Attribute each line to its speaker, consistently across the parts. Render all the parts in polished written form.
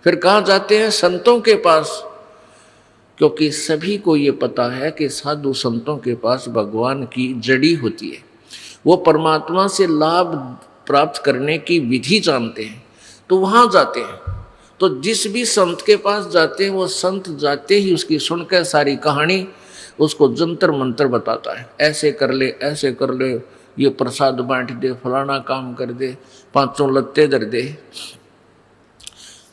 Speaker 1: फिर कहाँ जाते हैं? संतों के पास, क्योंकि सभी को ये पता है कि साधु संतों के पास भगवान की जड़ी होती है, वो परमात्मा से लाभ प्राप्त करने की विधि जानते हैं, तो वहाँ जाते हैं। तो जिस भी संत के पास जाते हैं वो संत जाते ही उसकी सुनकर सारी कहानी उसको जंतर मंतर बताता है, ऐसे कर ले, ऐसे कर ले, ये प्रसाद बांट दे, फलाना काम कर दे, 5 लत्ते दर दे।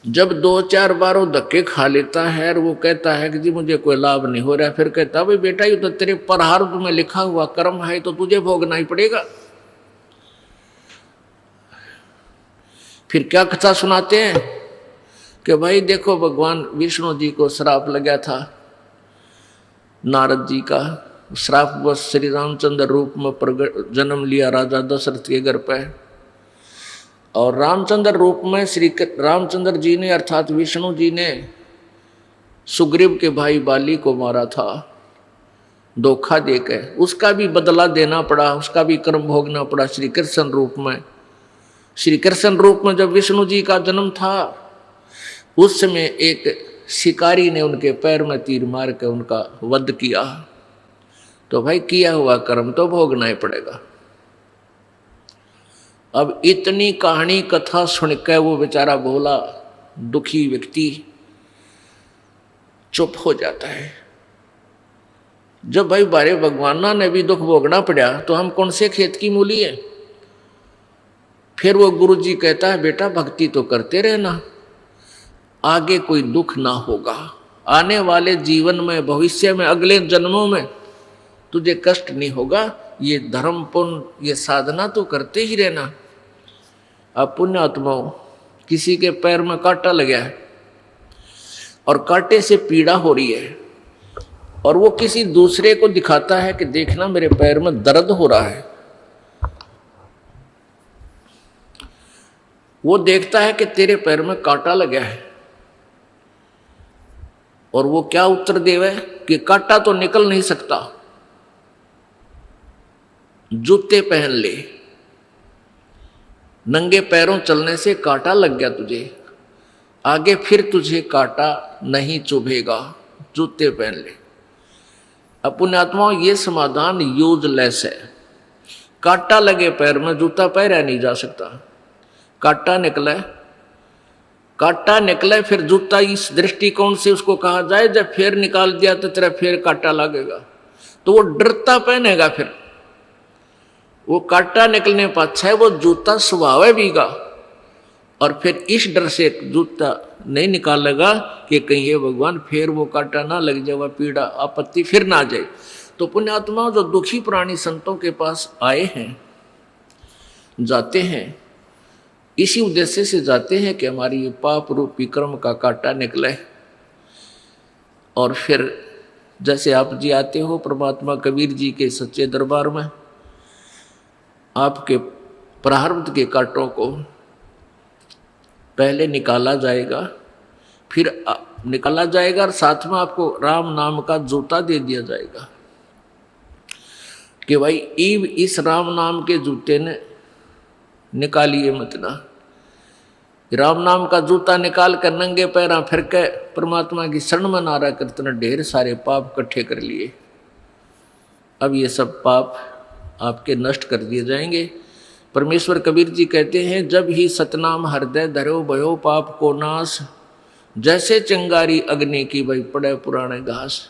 Speaker 1: जब 2-4 बार वो धक्के खा लेता है और वो कहता है कि जी मुझे कोई लाभ नहीं हो रहा, फिर कहता भाई बेटा ये तो तेरे प्रारब्ध में लिखा हुआ कर्म है, तो तुझे भोगना ही पड़ेगा। फिर क्या कथा सुनाते हैं कि भाई देखो भगवान विष्णु जी को श्राप लगा था, नारद जी का श्राप बस श्री रामचंद्र रूप में जन्म लिया राजा दशरथ के घर पे, और रामचंद्र रूप में श्री रामचंद्र जी ने अर्थात विष्णु जी ने सुग्रीव के भाई बाली को मारा था धोखा देकर, उसका भी बदला देना पड़ा, उसका भी कर्म भोगना पड़ा श्री कृष्ण रूप में। श्री कृष्ण रूप में जब विष्णु जी का जन्म था उस समय एक शिकारी ने उनके पैर में तीर मार के उनका वध किया, तो भाई किया हुआ कर्म तो भोगना ही पड़ेगा। अब इतनी कहानी कथा सुनकर वो बेचारा भोला दुखी व्यक्ति चुप हो जाता है। जब भाई बारे भगवाना ने भी दुख भोगना पड़ा तो हम कौन से खेत की मूली है। फिर वो गुरु जी कहता है बेटा भक्ति तो करते रहना, आगे कोई दुख ना होगा, आने वाले जीवन में भविष्य में अगले जन्मों में तुझे कष्ट नहीं होगा, ये धर्म पुण्य ये साधना तो करते ही रहना। अब पुण्यात्माओं किसी के पैर में कांटा लगा है और कांटे से पीड़ा हो रही है और वो किसी दूसरे को दिखाता है कि देखना मेरे पैर में दर्द हो रहा है, वो देखता है कि तेरे पैर में कांटा लगा है और वो क्या उत्तर देवे कि कांटा तो निकल नहीं सकता, जूते पहन ले, नंगे पैरों चलने से कांटा लग गया तुझे, आगे फिर तुझे कांटा नहीं चुभेगा, जूते पहन ले। अब पुण्यात्माओं ये समाधान यूजलेस है। कांटा लगे पैर में जूता पहना नहीं जा सकता, कांटा निकले फिर जूता इस दृष्टिकोण से उसको कहा जाए जब फिर निकाल दिया तो तेरा फिर कांटा लगेगा, तो वो डरता पहनेगा, फिर वो कांटा निकलने पर अच्छा है वो जूता स्वभाव भीगा, और फिर इस डर से जूता नहीं निकालेगा कि कहीं ये भगवान फिर वो कांटा ना लग जाए, वह पीड़ा आपत्ति फिर ना जाए। तो पुण्यात्मा जो दुखी प्राणी संतों के पास आए हैं जाते हैं इसी उद्देश्य से जाते हैं कि हमारी ये पाप रूपी कर्म का कांटा निकले। और फिर जैसे आप जी आते हो परमात्मा कबीर जी के सच्चे दरबार में, आपके प्रारब्ध के कांटों को पहले निकाला जाएगा, फिर निकाला जाएगा और साथ में आपको राम नाम का जूता दे दिया जाएगा कि भाई ईब इस राम नाम के जूते ने निकालिए मत ना। राम नाम का जूता निकाल कर नंगे पैरा फिर के परमात्मा की शरण में नारा करते ढेर सारे पाप इकट्ठे कर लिए। अब ये सब पाप आपके नष्ट कर दिए जाएंगे। परमेश्वर कबीर जी कहते हैं जब ही सतनाम हृदय धरो भयो पाप को नाश, जैसे चिंगारी अग्नि की भाई पड़े पुराने घास।